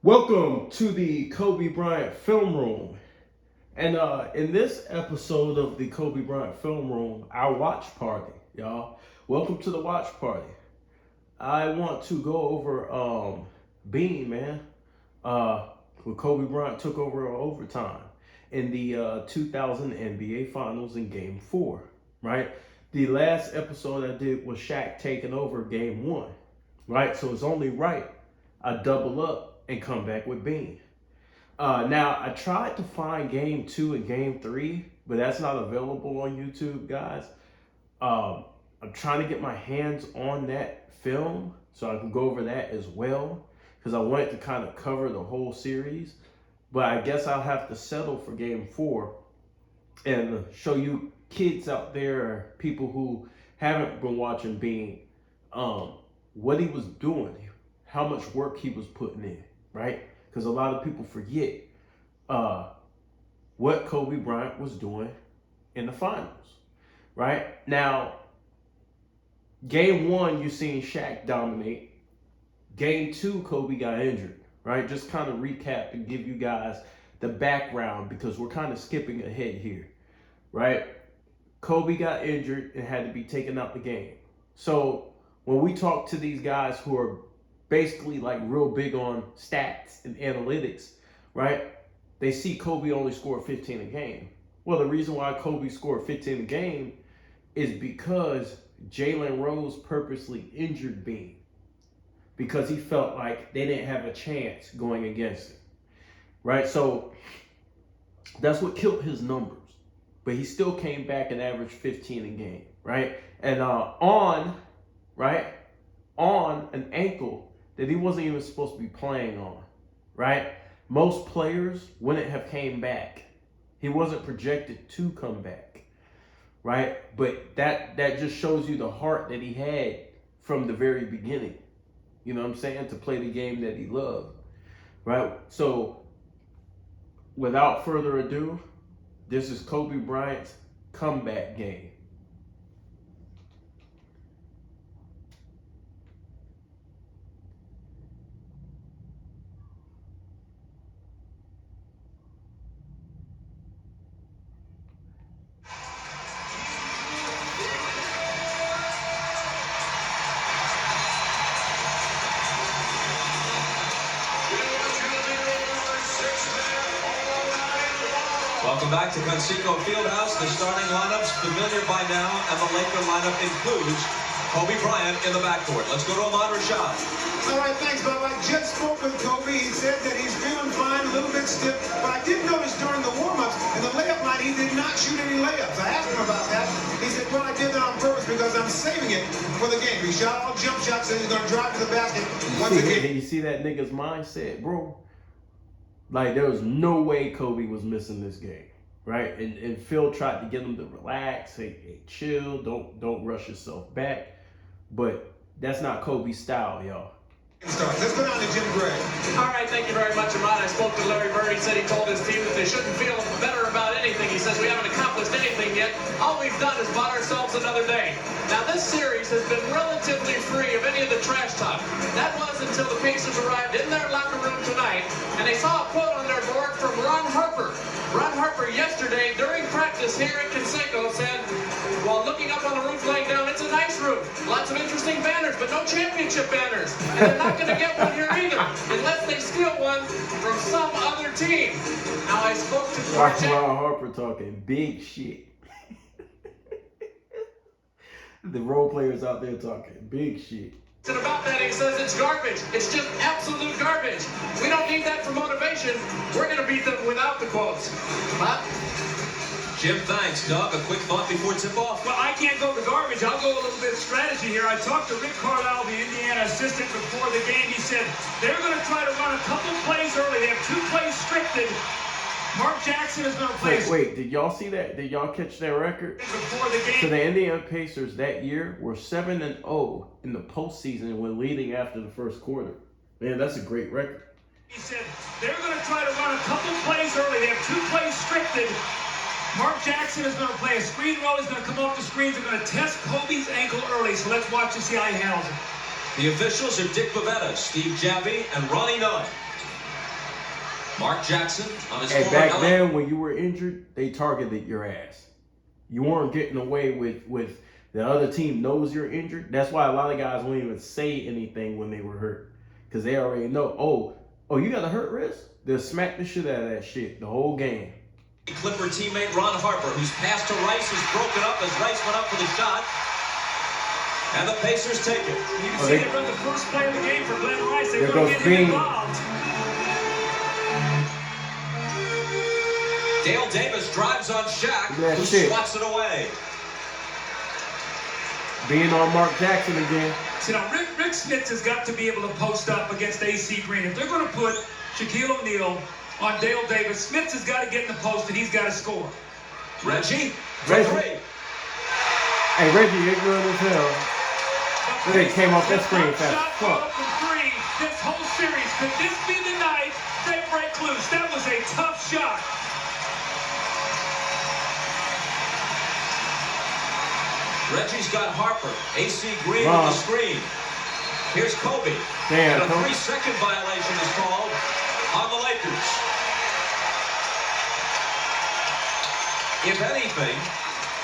Welcome to the Kobe Bryant Film Room. And in this episode of the Kobe Bryant Film Room, our watch party, y'all. Welcome to the watch party. I want to go over Bean, man. When Kobe Bryant took over overtime in the 2000 NBA Finals in Game 4, right? The last episode I did was Shaq taking over Game 1, right? So it's only right I double up and come back with Bean. Now, I tried to find Game 2 and Game 3, but that's not available on YouTube, guys. I'm trying to get my hands on that film so I can go over that as well, because I wanted to kind of cover the whole series. But I guess I'll have to settle for Game 4 and show you kids out there, people who haven't been watching Bean, what he was doing, how much work he was putting in, right? Because a lot of people forget what Kobe Bryant was doing in the finals, right? Now, Game 1, you seen Shaq dominate. Game 2, Kobe got injured, right? Just kind of recap and give you guys the background because we're kind of skipping ahead here, right? Kobe got injured and had to be taken out the game. So when we talk to these guys who are basically like real big on stats and analytics, right? They see Kobe only scored 15 a game. Well, the reason why Kobe scored 15 a game is because Jalen Rose purposely injured Bean because he felt like they didn't have a chance going against him, right? So that's what killed his numbers. But he still came back and averaged 15 a game, right? And on an ankle that he wasn't even supposed to be playing on, right? Most players wouldn't have came back. He wasn't projected to come back, right? But that just shows you the heart that he had from the very beginning. You know what I'm saying? To play the game that he loved, right? So without further ado, this is Kobe Bryant's comeback game. Welcome back to Conseco Fieldhouse. The starting lineup's familiar by now, and the Laker lineup includes Kobe Bryant in the backcourt. Let's go to Ahmad Rashad. All right, thanks, Bob. I just spoke with Kobe. He said that he's feeling fine, a little bit stiff. But I did notice during the warm-ups, in the layup line, he did not shoot any layups. I asked him about that. He said, well, I did that on purpose because I'm saving it for the game. He shot all jump shots, and he's going to drive to the basket once again. You see that nigga's mindset, bro? Like, there was no way Kobe was missing this game, right? And Phil tried to get him to relax, hey, chill, don't rush yourself back. But that's not Kobe's style, y'all. Let's go down to Jim Gray. All right, thank you very much, Ahmad. I spoke to Larry Bird. He said he told his team that they shouldn't feel better about anything. He says we haven't accomplished anything yet. All we've done is bought ourselves another day. Now, this series has been relatively free of any of the trash talk. That was until the Pacers arrived in their locker room tonight, and they saw a quote on their board from Ron Harper. Ron Harper yesterday during practice here at Conseco said, while looking up on the roof laying down, it's a nice roof. Lots of interesting banners, but no championship banners. And they're not going to get one here either, unless they steal one from some other team. Now, I spoke to Ron Harper talking big shit. The role players out there talking big shit. And about that, he says it's garbage. It's just absolute garbage. We don't need that for motivation. We're going to beat them without the quotes. But Jim, thanks. Doug, a quick thought before tip-off. Well, I can't go the garbage. I'll go a little bit of strategy here. I talked to Rick Carlisle, the Indiana assistant, before the game. He said they're going to try to run a couple plays early. They have 2 plays scripted. Mark Jackson is going to play. Wait, did y'all see that? Did y'all catch that record? Before the game. So the Indiana Pacers that year were 7-0 in the postseason when leading after the first quarter. Man, that's a great record. He said they're going to try to run a couple plays early. They have 2 plays scripted. Mark Jackson is going to play a screen roll. He's going to come off the screens. They're going to test Kobe's ankle early. So let's watch and see how he handles it. The officials are Dick Bavetta, Steve Jabbie, and Ronnie Nunn. Mark Jackson on his And former back then, when you were injured, they targeted your ass. You weren't getting away with the other team knows you're injured. That's why a lot of guys won't even say anything when they were hurt. Because they already know, oh, you got a hurt wrist? They'll smack the shit out of that shit the whole game. Clipper teammate Ron Harper, whose pass to Rice is broken up as Rice went up for the shot. And the Pacers take it. You can see they run the first play of the game for Glenn Rice. They're There going to goes get him Bean. involved. Dale Davis drives on Shaq, That who shit. swats it away. Being on Mark Jackson again. See, now Rick Smits has got to be able to post up against AC Green. If they're going to put Shaquille O'Neal on Dale Davis, Smits has got to get in the post and he's got to score. Reggie for Reggie. three. Hey, Reggie, ignorant as hell. They came off that screen fast. Shot Fuck. from three this whole series. Could this be the night they break loose? That was a tough shot. Reggie's got Harper. AC Green on the screen. Here's Kobe. Damn, And a Kobe. 3-second violation is called on the Lakers. If anything,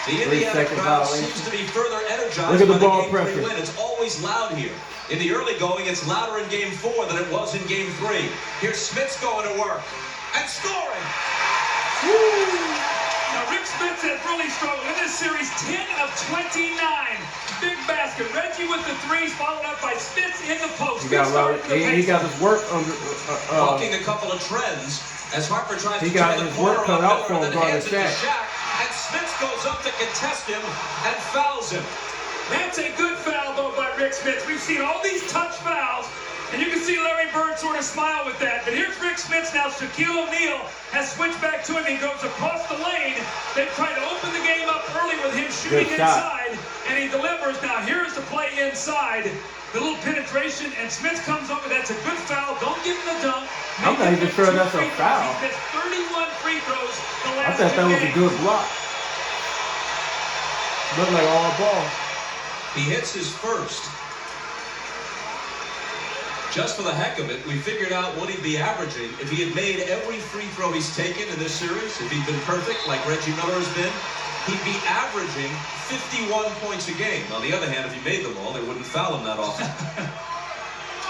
the Indiana 3-second crowd violation. seems to be further energized Look at the by ball the Game 3 pressure. win. It's always loud here. In the early going, it's louder in Game 4 than it was in Game 3. Here's Smits going to work and scoring. Now, Rick Smits has really struggled in this series. 10 of 29. Big basket. Reggie with the threes, followed up by Smits in the post. He got a lot of, he got his work under. Walking a couple of trends as Harper tries He to got turn the his corner work cut on out Miller for and him then guarding hands it to Shaq. Shaq. And Smits goes up to contest him and fouls him. That's a good foul, though, by Rick Smits. We've seen all these touch fouls, and you can see Larry Bird sort of smile with that. But here's Rick Smits now. Shaquille O'Neal has switched back to him. He goes across the lane. They've tried to open the game up early with him shooting Good shot. inside, and he delivers. Now, here's the play inside. The little penetration, and Smits comes over. That's a good foul. Don't give him the dunk. I'm not even sure that's a foul. He's missed 31 free throws the I last thought that two was a games. good block. Looked like all ball. He hits his first. Just for the heck of it, we figured out what he'd be averaging if he had made every free throw he's taken in this series. If he'd been perfect like Reggie Miller has been, he'd be averaging 51 points a game. On the other hand, if he made them all, they wouldn't foul him that often.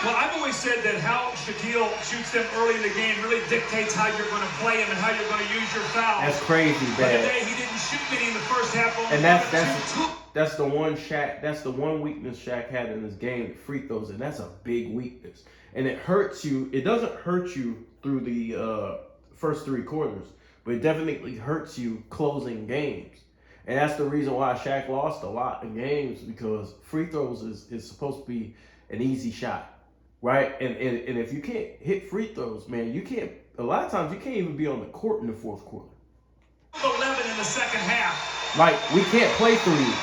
Well, I've always said that how Shaquille shoots them early in the game really dictates how you're going to play him and how you're going to use your foul. That's crazy But bad. today he didn't shoot many in the first half. And that's the one Shaq. That's the one weakness Shaq had in his game, free throws, and that's a big weakness. And it hurts you. It doesn't hurt you through the first three quarters, but it definitely hurts you closing games. And that's the reason why Shaq lost a lot of games, because free throws is supposed to be an easy shot, right? And if you can't hit free throws, man, you can't. A lot of times you can't even be on the court in the fourth quarter. 11 in the second half. Like, we can't play threes.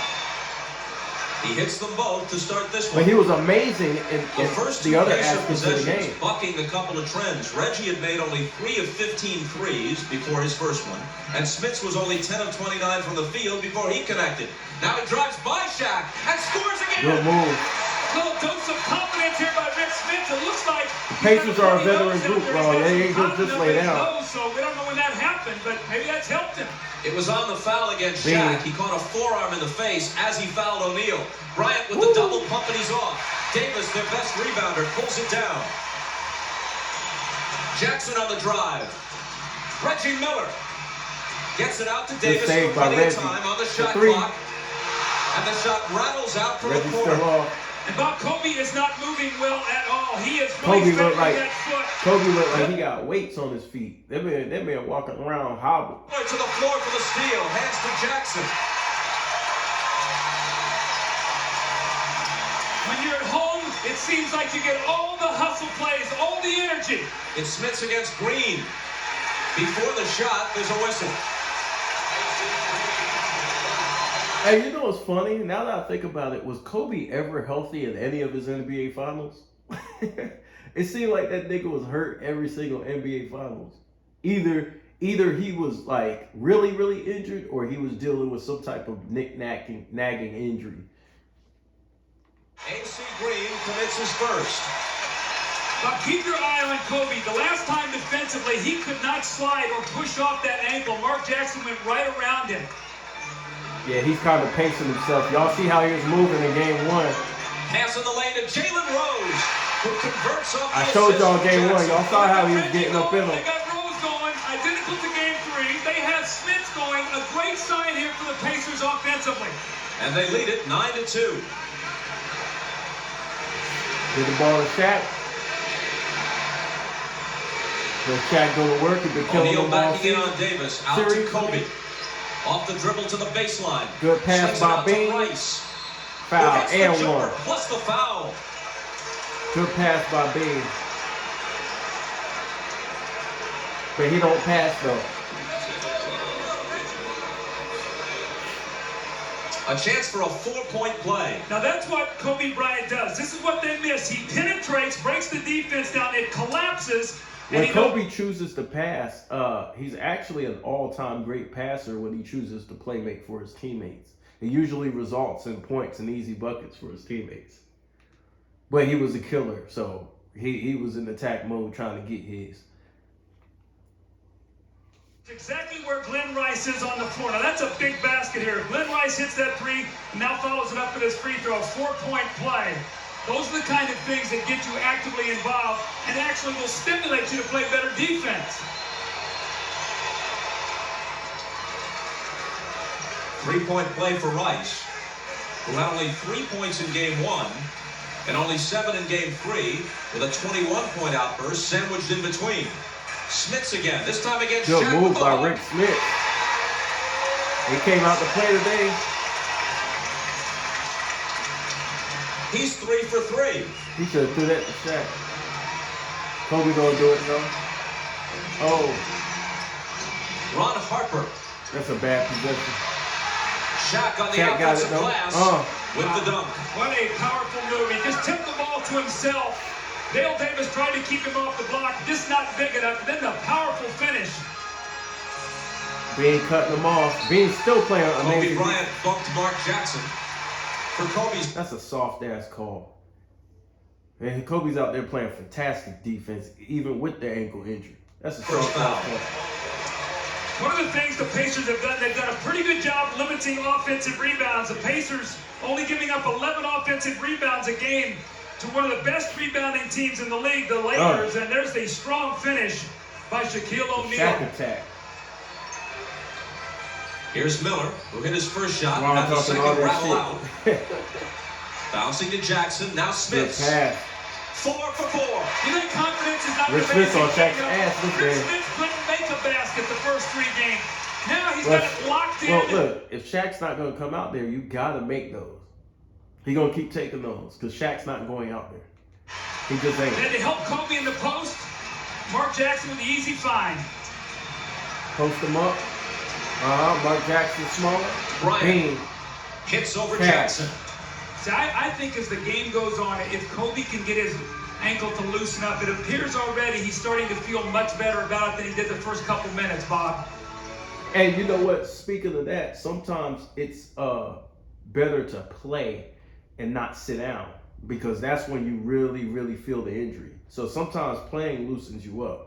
He hits them both to start this one. But he was amazing in The first the two other Pacer aspects of the possessions, game. bucking a couple of trends. Reggie had made only 3 of 15 threes before his first one, and Smits was only 10 of 29 from the field before he connected. Now he drives by Shaq and scores again. Good move. Little dose of confidence here by Rick Smits. It looks like Pacers are a veteran group, bro. They ain't gonna just lay down. So we don't know when that happened, but maybe that's helped him. It was on the foul against Bing. Shaq. He caught a forearm in the face as he fouled O'Neal. Bryant with the double pump and he's off. Davis, their best rebounder, pulls it down. Jackson on the drive. Reggie Miller gets it out to Davis for saved by plenty of Reggie. time on the The shot three. clock. And the shot rattles out from Reggie's the corner. still off. And Bob Kobe is not moving well at all. He is really Kobe looked favoring like that foot. Kobe looked like he got weights on his feet. That man walking around hobbled. To the floor for the steal. Hands to Jackson. When you're at home, it seems like you get all the hustle plays, all the energy. It's Smits against Green. Before the shot, there's a whistle. Hey, you know what's funny? Now that I think about it, was Kobe ever healthy in any of his NBA finals? It seemed like that nigga was hurt every single NBA finals. Either he was like really, really injured, or he was dealing with some type of nagging injury. AC Green commits his first. Now keep your eye on Kobe. The last time defensively offensively. He could not slide or push off that ankle. Mark Jackson went right around him. Yeah, he's kind of pacing himself. Y'all see how he was moving in game 1. Pass in the lane to Jalen Rose, who converts off I the showed assist y'all from game 1. Jackson. Y'all saw how he was getting up in They him. got Rose going. Identical to game 3. They have Smith going. A great sign here for the Pacers offensively. And they lead it 9-2. Get the ball to Shaq. So Shaq go to work and been killing O'Neal them all backing in season. on Davis. Out to Series. Kobe. Off the dribble to the baseline. Good pass Swings it by out to Bean. Rice. Foul Who gets the and jumper, 1. plus the foul. Good pass by Bean. But he don't pass though. A chance for a 4-point play. Now that's what Kobe Bryant does. This is what they miss. He penetrates, breaks the defense down, it collapses. And When Kobe chooses to pass, he's actually an all-time great passer when he chooses to play make for his teammates. It usually results in points and easy buckets for his teammates. But he was a killer, so he was in attack mode trying to get his. Exactly where Glenn Rice is on the floor. Now that's a big basket here. Glenn Rice hits that 3, and now follows it up with his free throw. 4-point play. Those are the kind of things that get you actively involved and actually will stimulate you to play better defense. 3-point play for Rice, who had only 3 points in game 1 and only 7 in game 3, with a 21-point outburst sandwiched in between. Smith's again, this time against Good Shaq move with the by hook. Rick Smith. He came out to play today. He's 3 for 3. He should have threw that to Shaq. Kobe gonna do it though. Oh, Ron Harper. that's a bad possession. Shaq on the Shaq got it offensive though. glass with the dunk. What a powerful move. He just tipped the ball to himself. Dale Davis tried to keep him off the block, just not big enough. Then the powerful finish. Bean cutting them off. Bean still playing Kobe amazing. Bryant bumped Mark Jackson for Kobe's. That's a soft ass call. And Kobe's out there playing fantastic defense, even with the ankle injury. That's a First soft ass foul. call. One of the things the Pacers have done, they've done a pretty good job limiting offensive rebounds. The Pacers only giving up 11 offensive rebounds a game to one of the best rebounding teams in the league, the Lakers. And there's a strong finish by Shaquille O'Neal. Shaq attack. Here's Miller, who hit his first shot, Ron had the talking second all rattle out. that shit. Bouncing to Jackson, now Good Smith. pass. 4 for 4. You think confidence is not Rick the Smith on basic Shaq's thing? ass this Rick game. Smith couldn't make a basket the first 3 games. Now he's Well, got it locked in. Well, look, if Shaq's not going to come out there, you got to make those. He going to keep taking those because Shaq's not going out there. He just ain't. Then to help Kobe in the post, Mark Jackson with the easy find. Post him up. Mark Jackson smaller. Bryant Bean. hits over Shaq. Jackson. See, I think as the game goes on, if Kobe can get his ankle to loosen up, it appears already he's starting to feel much better about it than he did the first couple minutes, Bob. And you know what? Speaking of that, sometimes it's better to play and not sit down because that's when you really, really feel the injury. So sometimes playing loosens you up.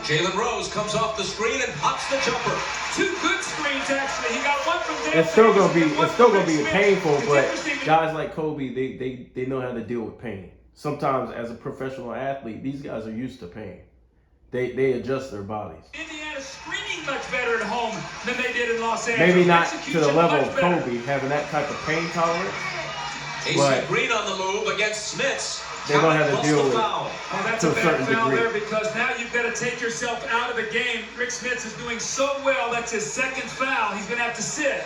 Jalen Rose comes off the screen and pops the jumper. 2 good screens, actually. He got one from Dale It's still Davis gonna be and one it's still from gonna be Rick Smith. painful, It's but interesting to- guys like Kobe, they know how to deal with pain. Sometimes as a professional athlete, these guys are used to pain. They adjust their bodies. Indiana screening much better at home than they did in Los Angeles. Maybe not to Execution the level much of better. Kobe having that type of pain tolerance. AC But- Green on the move against Smiths. They're gonna have to Plus deal the with it. foul. Oh, that's To a a bad certain foul degree. there because now you've got to take yourself out of the game. Rick Smith is doing so well. That's his second foul. He's going to have to sit.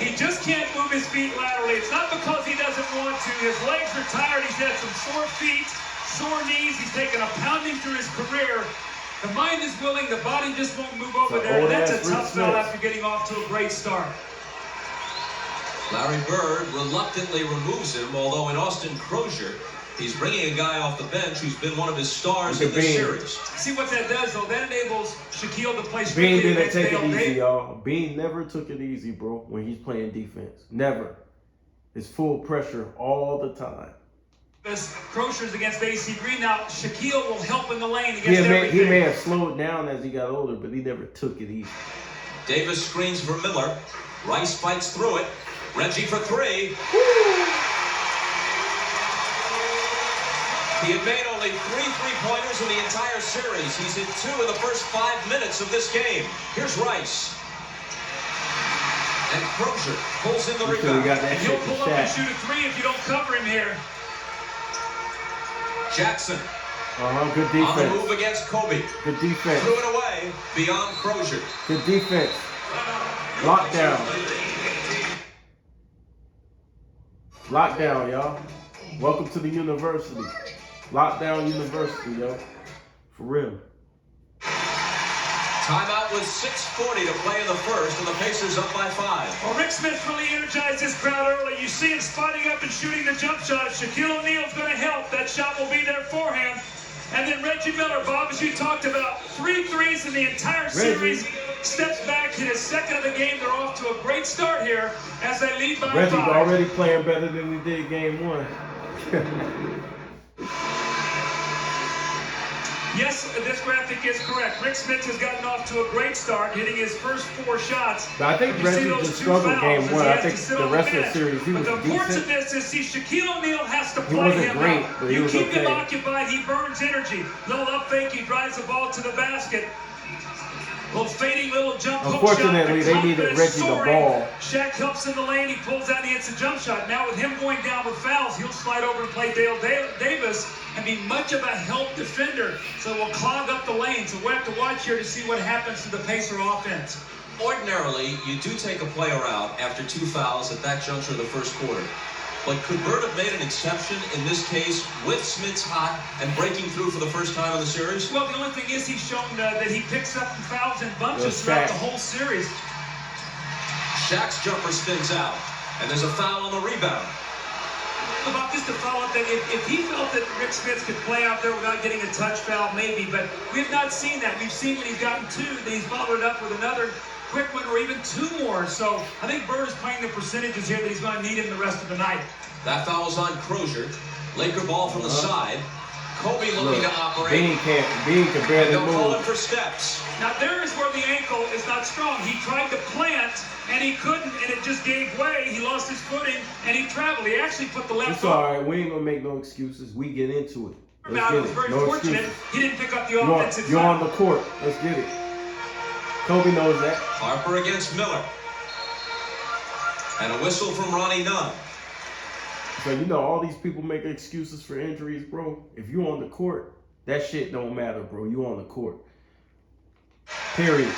He just can't move his feet laterally. It's not because he doesn't want to. His legs are tired. He's had some sore feet, sore knees. He's taken a pounding through his career. The mind is willing. The body just won't move over So there. And that's a old-ass Rick tough foul Smith. after getting off to a great start. Larry Bird reluctantly removes him, although in Austin Crozier, he's bringing a guy off the bench who's been one of his stars Look in at this Bean. series. See what that does, though? That enables Shaquille to play Bean strictly didn't against take Dale it easy, Davis. y'all. Bean never took it easy, bro, when he's playing defense. Never. It's full pressure all the time. As Crozier's against AC Green. Now, Shaquille will help in the lane against everything. He may have slowed down as he got older, but he never took it easy. Davis screens for Miller. Rice fights through it. Reggie for three. He had made only 3 3-pointers in the entire series. He's hit 2 in the first 5 minutes of this game. Here's Rice. And Crozier pulls in the rebound. And he'll pull up and shoot a 3 if you don't cover him here. Jackson. Good defense. On the move against Kobe. Good defense. Threw it away beyond Crozier. Good defense. Lockdown. Lockdown, y'all. Welcome to the university. Lockdown University, yo. For real. Timeout with 6:40 to play in the first, and the Pacers up by 5. Well, Rick Smith really energized this crowd early. You see him spotting up and shooting the jump shot. Shaquille O'Neal's going to help. That shot will be there for him. And then Reggie Miller, Bob, as you talked about, 3 threes in the entire series. Steps back, hit his second of the game. They're off to a great start here as they lead by 5. Reggie's already playing better than he did game 1. Yes, this graphic is correct. Rick Smith has gotten off to a great start, hitting his first 4 shots. But I think Reggie just struggled game 1. I think the rest of the series he was decent. But the importance of this is, see, Shaquille O'Neal has to play him great, out. but You was keep okay. him occupied, he burns energy. Little up fake, he drives the ball to the basket. Little fading little jump hook shot. Unfortunately, they needed Reggie the ball. Shaq helps in the lane. He pulls out and he hits a jump shot. Now with him going down with fouls, he'll slide over and play Dale Davis and be much of a help defender. So we'll clog up the lane. So we'll have to watch here to see what happens to the Pacer offense. Ordinarily, you do take a player out after 2 fouls at that juncture of the first quarter. But could Bird have made an exception in this case with Smith's hot and breaking through for the first time in the series? Well, the only thing is he's shown that he picks up fouls in bunches throughout the whole series. Shaq's jumper spins out, and there's a foul on the rebound. About just to follow up that if he felt that Rick Smith could play out there without getting a touch foul, maybe, but we have not seen that. We've seen when he's gotten 2 that he's followed it up with another quick one or even 2 more. So I think Bird is playing the percentages here that he's going to need him the rest of the night. That foul is on Crozier. Laker ball from the side. Kobe looking to operate. Bean can barely They'll call him move. for steps. Now there is where the ankle is not strong. He tried to plant and he couldn't, and it just gave way. He lost his footing and he traveled. He actually put the left It's all right. We ain't gonna make no excuses. We get into it. It Let's was get very it. No fortunate. excuses. He didn't pick up the offensive You're foul. on the court. Let's get it. Kobe knows that. Harper against Miller. And a whistle from Ronnie Nunn. So you know all these people make excuses for injuries, bro. If you on the court, that shit don't matter, bro. You on the court. Period.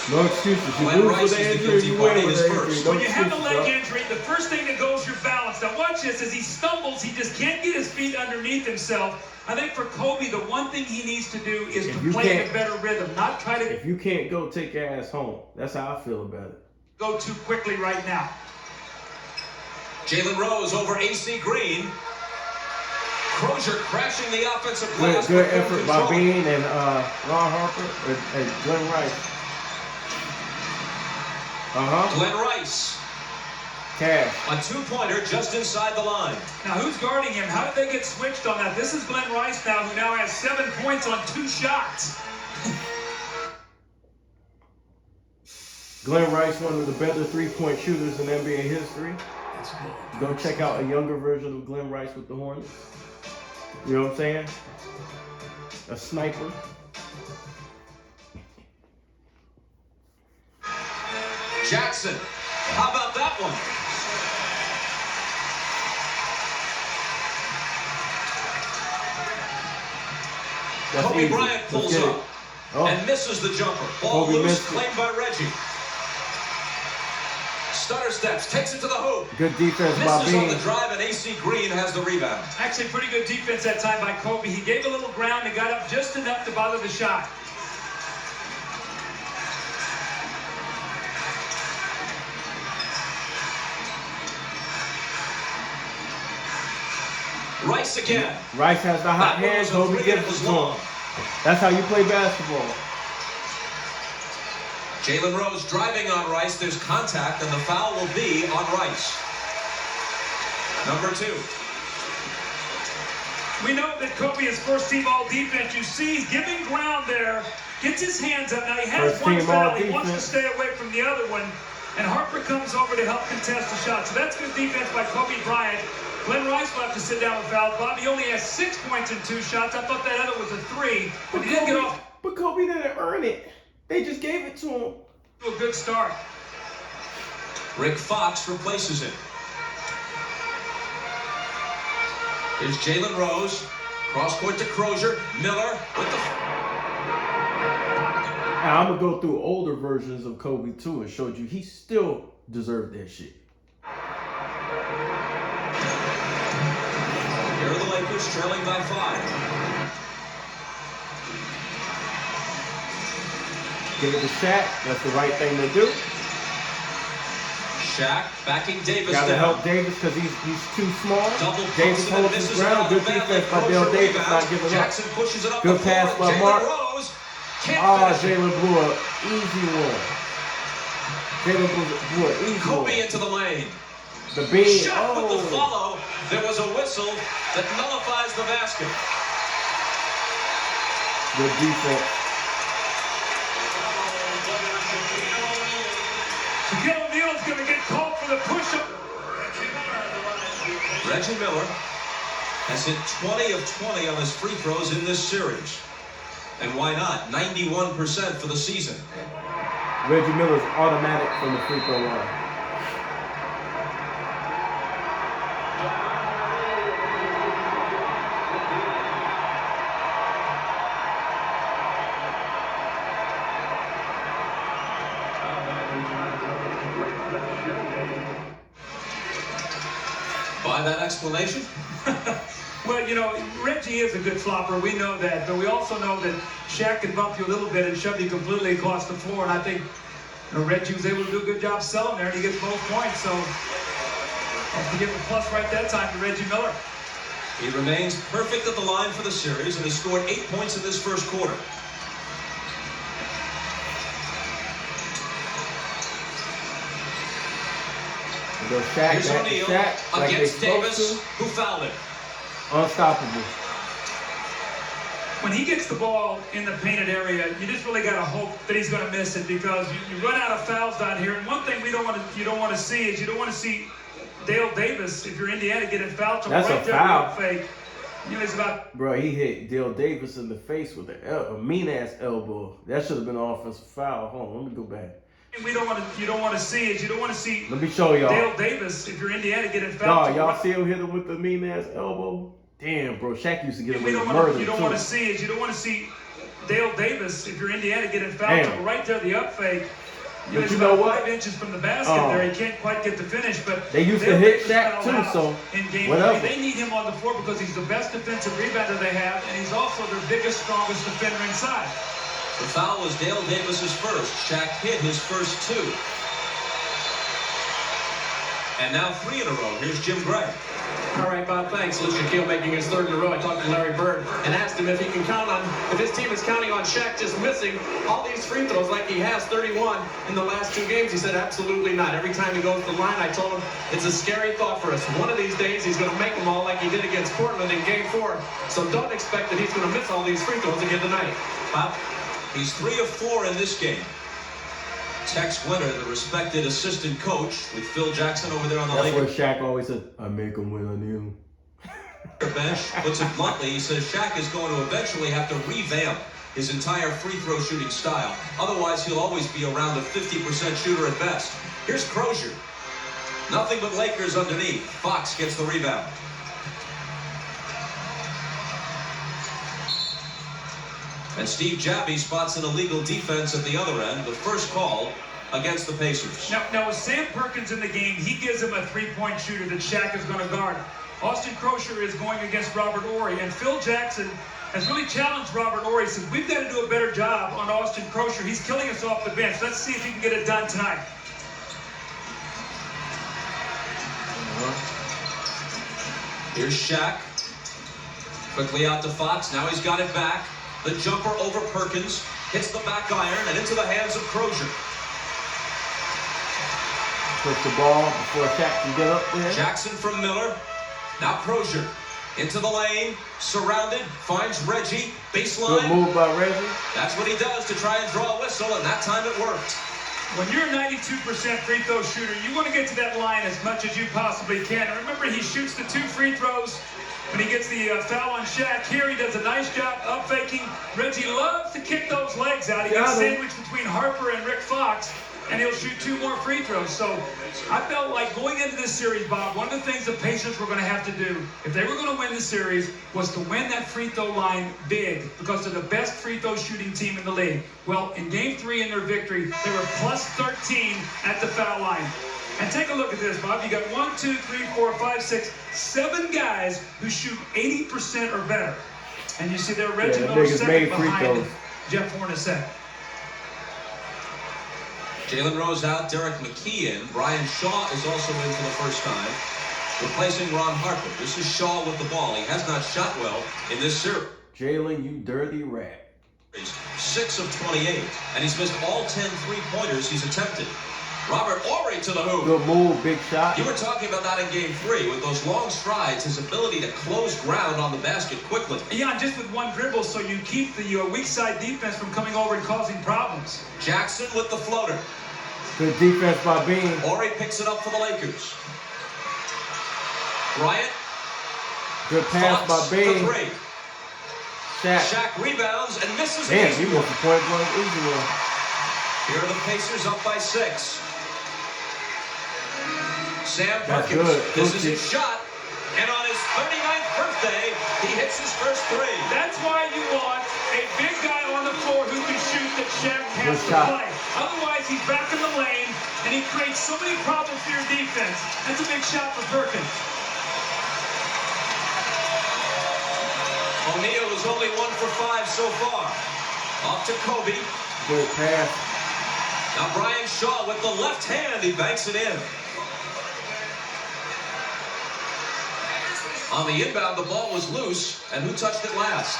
No excuses. You lose with the injury, you win with the injury. No When you have a excuses, leg bro. injury, the first thing that goes is your balance. Now watch this. As he stumbles, he just can't get his feet underneath himself. I think for Kobe, the one thing he needs to do is to play in a better rhythm, not try to If you can't go, take your ass home. That's how I feel about it. go too quickly right now. Jalen Rose over AC Green. Crozier crashing the offensive glass. Good effort by Bean and Ron Harper and Glenn Rice. Glenn Rice. Cash. A 2-pointer just inside the line. Now who's guarding him? How did they get switched on that? This is Glenn Rice now, who now has 7 points on 2 shots. Glenn Rice, one of the better 3-point shooters in NBA history. Go check out a younger version of Glenn Rice with the Hornets. You know what I'm saying? A sniper. Jackson. How about that one? That's Kobe easy. Bryant Let's pulls get it. up Oh, and misses the jumper. Ball Kobe loose, missed it. claimed by Reggie. Stutter steps, takes it to the hoop. good defense by Misses on Bean. the drive, and AC Green has the rebound. Actually, pretty good defense that time by Kobe. He gave a little ground and got up just enough to bother the shot. Rice again. Rice has the hot That one hand. was a Kobe three and gives it was it to him. long. That's how you play basketball. Jalen Rose driving on Rice. There's contact, and the foul will be on Rice. Number 2. We know that Kobe is first-team all-defense. You see he's giving ground there, gets his hands up. Now he has one foul. He wants to stay away from the other one. And Harper comes over to help contest the shot. So that's good defense by Kobe Bryant. Glenn Rice will have to sit down with fouls. Bob, he only has 6 points in 2 shots. I thought that other was a 3, but he didn't get off. But Kobe didn't earn it. They just gave it to him. A good start. Rick Fox replaces him. Here's Jalen Rose. Cross court to Crozier. Miller with the... Now, I'm going to go through older versions of Kobe, too, and showed you he still deserved that shit. Here are the Lakers trailing by 5. Give it to Shaq. That's the right thing to do. Shaq backing Davis Got to down. help Davis because he's too small. Double Davis holds his ground. Good defense by Dale Davis, not giving up. Jackson pushes it up. Good pass by Mark. Rose can't Jalen blew an easy one. Jalen blew an easy one. Kobe into the lane. The bean. Shot with the follow. There was a whistle that nullifies the basket. Good defense. Shaquille O'Neal's going to get called for the push-up. Reggie Miller has hit 20 of 20 on his free throws in this series. And why not? 91% for the season. Reggie Miller's automatic from the free throw line. By that explanation? Well, you know, Reggie is a good flopper. We know that. But we also know that Shaq can bump you a little bit and shove you completely across the floor. And I think Reggie was able to do a good job selling there, and he gets both points. So have to give a plus right that time to Reggie Miller. He remains perfect at the line for the series and has scored 8 points in this first quarter. Here's O'Neal against Davis, who fouled him. Unstoppable. When he gets the ball in the painted area, you just really got to hope that he's going to miss it, because you run out of fouls down here. And one thing you don't want to see is Dale Davis, if you're Indiana, getting fouled. That's right a there, foul. fake. You know, it's about. Bro, he hit Dale Davis in the face with a mean-ass elbow. That should have been an offensive foul. Hold on, let me go back. You don't want to see Let me show y'all. Dale Davis, if you're Indiana, getting fouled. Y'all see him hit him with the mean-ass elbow? Damn, bro, Shaq used to get away with You murder, don't want to see Dale Davis, if you're Indiana, getting fouled. Damn. Right there, the up fake. But It's you know about what? 5 inches from the basket there. He can't quite get the finish, but They used to Dale hit Davis Shaq fouled too, out so in game whatever. 3. They need him on the floor because he's the best defensive rebounder they have, and he's also their biggest, strongest defender inside. The foul was Dale Davis's first. Shaq hit his first 2. And now 3 in a row. Here's Jim Gray. All right, Bob, thanks. Luke Shaquille making his 3rd in a row. I talked to Larry Bird and asked him if he can count on, if his team is counting on Shaq just missing all these free throws like he has 31 in the last 2 games. He said, absolutely not. Every time he goes to the line, I told him it's a scary thought for us. One of these days, he's going to make them all like he did against Portland in Game 4. So don't expect that he's going to miss all these free throws again tonight. Bob? He's 3 of 4 in this game. Tex Winter, the respected assistant coach, with Phil Jackson over there on the That's Lakers. what Shaq always said, I make him when I need him. Bench puts it bluntly. He says Shaq is going to eventually have to revamp his entire free throw shooting style. Otherwise, he'll always be around a 50% shooter at best. Here's Crozier. Nothing but Lakers underneath. Fox gets the rebound. And Steve Jabby spots an illegal defense at the other end. The first call against the Pacers. Now with Sam Perkins in the game, he gives him a 3-point shooter that Shaq is going to guard. Austin Crozier is going against Robert Horry, and Phil Jackson has really challenged Robert Horry. He says, we've got to do a better job on Austin Crozier. He's killing us off the bench. Let's see if he can get it done tonight. Here's Shaq. Quickly out to Fox. Now he's got it back. The jumper over Perkins. Hits the back iron and into the hands of Crozier. Push the ball before Shaq can get up there. Jackson from Miller. Now Crozier. Into the lane, surrounded, finds Reggie, baseline. Good move by Reggie. That's what he does to try and draw a whistle, and that time it worked. When you're a 92% free throw shooter, you want to get to that line as much as you possibly can. And remember, he shoots the 2 free throws when he gets the foul on Shaq. Here, he does a nice job up faking. Reggie loves to kick those legs out. He gets sandwiched between Harper and Rick Fox, and he'll shoot 2 more free throws. So I felt like going into this series, Bob, one of the things the Pacers were going to have to do, if they were going to win the series, was to win that free throw line big, because they're the best free throw shooting team in the league. Well, in Game 3 in their victory, they were plus 13 at the foul line. And take a look at this, Bob. You got 1, 2, 3, 4, 5, 6, 7 guys who shoot 80% or better. And you see there, Reggie Miller second behind Jeff Hornacek. Jalen Rose out, Derek McKee in. Brian Shaw is also in for the first time, replacing Ron Harper. This is Shaw with the ball. He has not shot well in this series. Jalen, you dirty rat. 6 of 28, and he's missed all 10 three-pointers he's attempted. Robert Horry to the hoop. Good move, big shot. You were talking about that in Game 3 with those long strides, his ability to close ground on the basket quickly. Yeah, just with one dribble, so you keep the weak side defense from coming over and causing problems. Jackson with the floater. Good defense by Bean. Horry picks it up for the Lakers. Bryant. Good pass Fox by Bean. for 3. Shaq rebounds and misses. Damn, he wants a point blank easy one. Here are the Pacers up by 6. Sam That's Perkins, good. this is his shot, and on his 39th birthday, he hits his first 3. That's why you want a big guy on the floor who can shoot that Shaq has to play. Otherwise, he's back in the lane, and he creates so many problems for your defense. That's a big shot for Perkins. O'Neal is only 1 for 5 so far. Off to Kobe. Good pass. Now Brian Shaw with the left hand, he banks it in. On the inbound, the ball was loose, and who touched it last?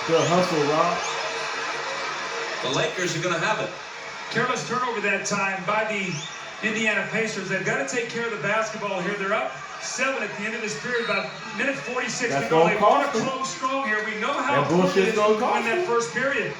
Good hustle, Rob. The Lakers are going to have it. Careless turnover that time by the Indiana Pacers. They've got to take care of the basketball here. They're up 7 at the end of this period, about minute 46 to go. They want to close strong here. We know how important it is to win that first period.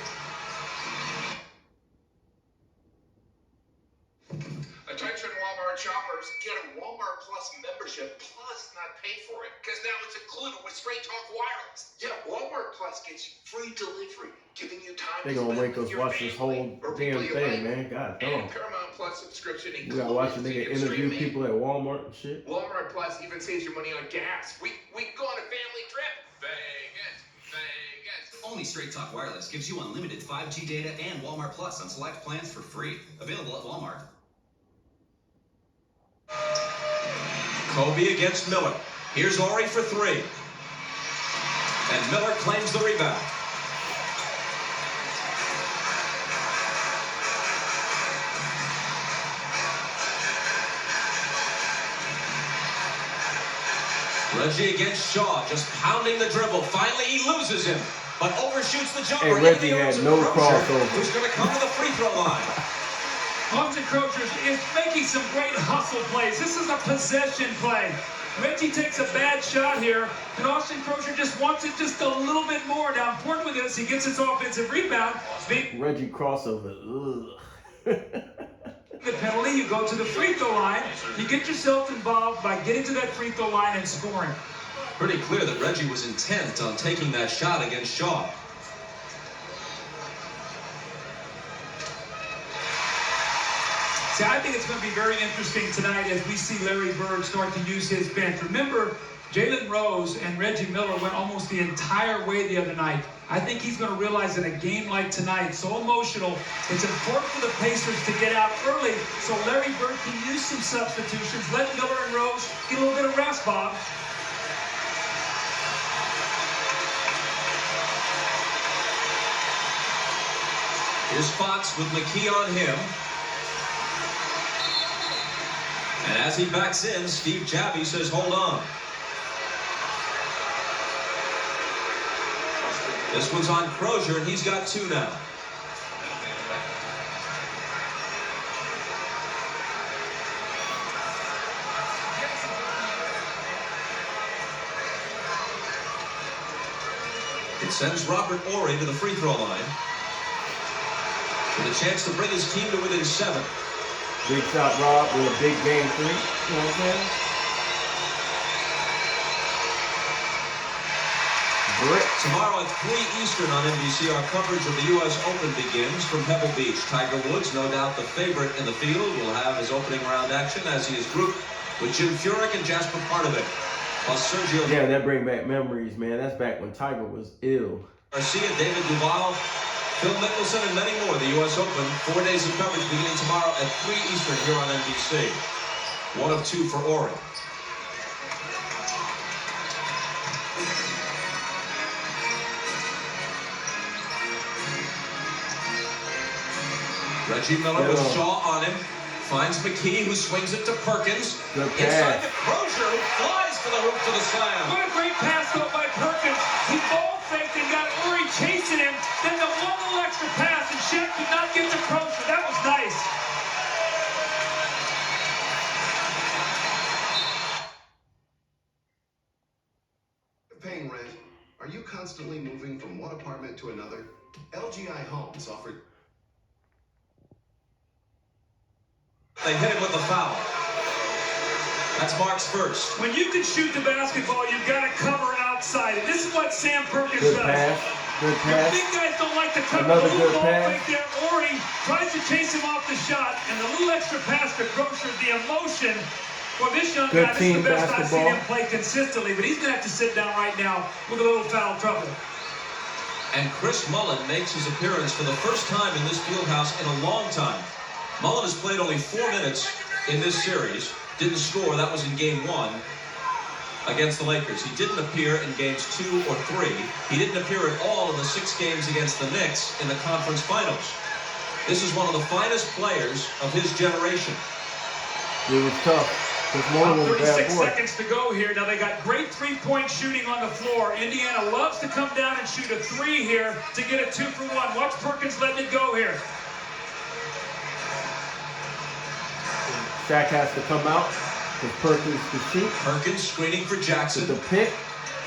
Attention Walmart shoppers, get a Walmart Plus membership plus not pay for it, because now it's included with Straight Talk Wireless. Yeah, Walmart Plus gets you free delivery, giving you time They to gonna spend make us with your watch this whole damn thing, man. God damn. And Paramount Plus subscription We gotta watch a nigga interview people at Walmart and shit. Walmart Plus even saves you money on gas. We go on a family trip. Vegas. Only Straight Talk Wireless gives you unlimited 5G data and Walmart Plus on select plans for free. Available at Walmart. Kobe against Miller. Here's Horry for 3. And Miller claims the rebound. Reggie against Shaw, just pounding the dribble. Finally, he loses him, but overshoots the jumper. Hey, Reggie had no crossover. Who's going to come to the free throw line? Austin Crozier is making some great hustle plays. This is a possession play. Reggie takes a bad shot here, and Austin Crozier just wants it just a little bit more. Now, important with this, he gets his offensive rebound. Reggie crossover. Ugh. The penalty, you go to the free throw line. You get yourself involved by getting to that free throw line and scoring. Pretty clear that Reggie was intent on taking that shot against Shaw. See, I think it's going to be very interesting tonight as we see Larry Bird start to use his bench. Remember, Jalen Rose and Reggie Miller went almost the entire way the other night. I think he's going to realize in a game like tonight, so emotional, it's important for the Pacers to get out early so Larry Bird can use some substitutions, let Miller and Rose get a little bit of rest, Bob. Here's Fox with McKee on him. And as he backs in, Steve Jabbie says, hold on. This one's on Crozier, and he's got 2 now. It sends Robert Horry to the free throw line with a chance to bring his team to within 7. Big shot, Rob, with a big game 3. You know what I'm saying? Brick. Tomorrow at 3 Eastern on NBC, our coverage of the U.S. Open begins from Pebble Beach. Tiger Woods, no doubt the favorite in the field, will have his opening round action as he is grouped with Jim Furyk and Jasper Parnevik. While Sergio Yeah, that bring back memories, man. That's back when Tiger was ill. Garcia, David Duval, Phil Mickelson, and many more. The U.S. Open, 4 days of coverage beginning tomorrow at 3 Eastern here on NBC. 1 of 2 for Horry. Reggie Miller with Shaw on him. Finds McKee, who swings it to Perkins. Inside to Crozier, who flies to the hoop for the slam. What a great pass though by Perkins. He ball faked and got Horry chasing him. Then the one little extra pass, and Shaq could not get to Crozier. That was nice. Paying rent? Are you constantly moving from one apartment to another? LGI Homes offered. They hit him with the foul. That's Mark's first. When you can shoot the basketball, you've got to cover outside. And this is what Sam Perkins Good does. pass. Good The pass. big guys don't like to cover. Another the good ball pass. right there. Horry tries to chase him off the shot, and the little extra pass to Crozier, the emotion. Well, this young Good guy, this is team the best I've seen basketball. him play consistently, but he's going to have to sit down right now with a little foul trouble. And Chris Mullin makes his appearance for the first time in this field house in a long time. Mullin has played only 4 minutes in this series. Didn't score. That was in game 1 against the Lakers. He didn't appear in games 2 or 3. He didn't appear at all in the 6 games against the Knicks in the conference finals. This is one of the finest players of his generation. It was tough. About 36 seconds to go here. Now they got great three-point shooting on the floor. Indiana loves to come down and shoot a 3 here to get a 2 for 1. Watch Perkins letting it go here. Shaq has to come out for Perkins to shoot. Perkins screening for Jackson. With the pick.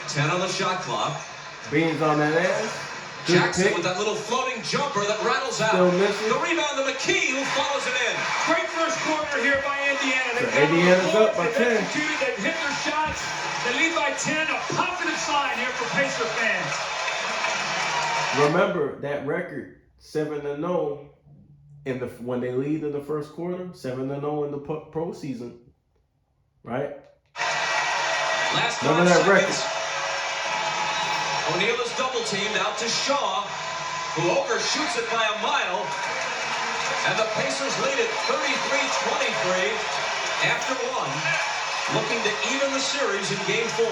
10 on the shot clock. Beans on that ass. Good Jackson pick. with that little floating jumper that rattles out. Still missing. The rebound to McKee, who follows it in. Great first quarter here by Indiana. So Indiana's up by 10. They've hit their shots. They lead by 10. A positive sign here for Pacer fans. Remember that record, 7-0 in the when they lead in the first quarter, 7-0 in the pro season, right? Last 5 Remember that seconds. record. O'Neal is double teamed out to Shaw, who overshoots it by a mile. And the Pacers lead it 33-23 after 1, looking to even the series in game 4.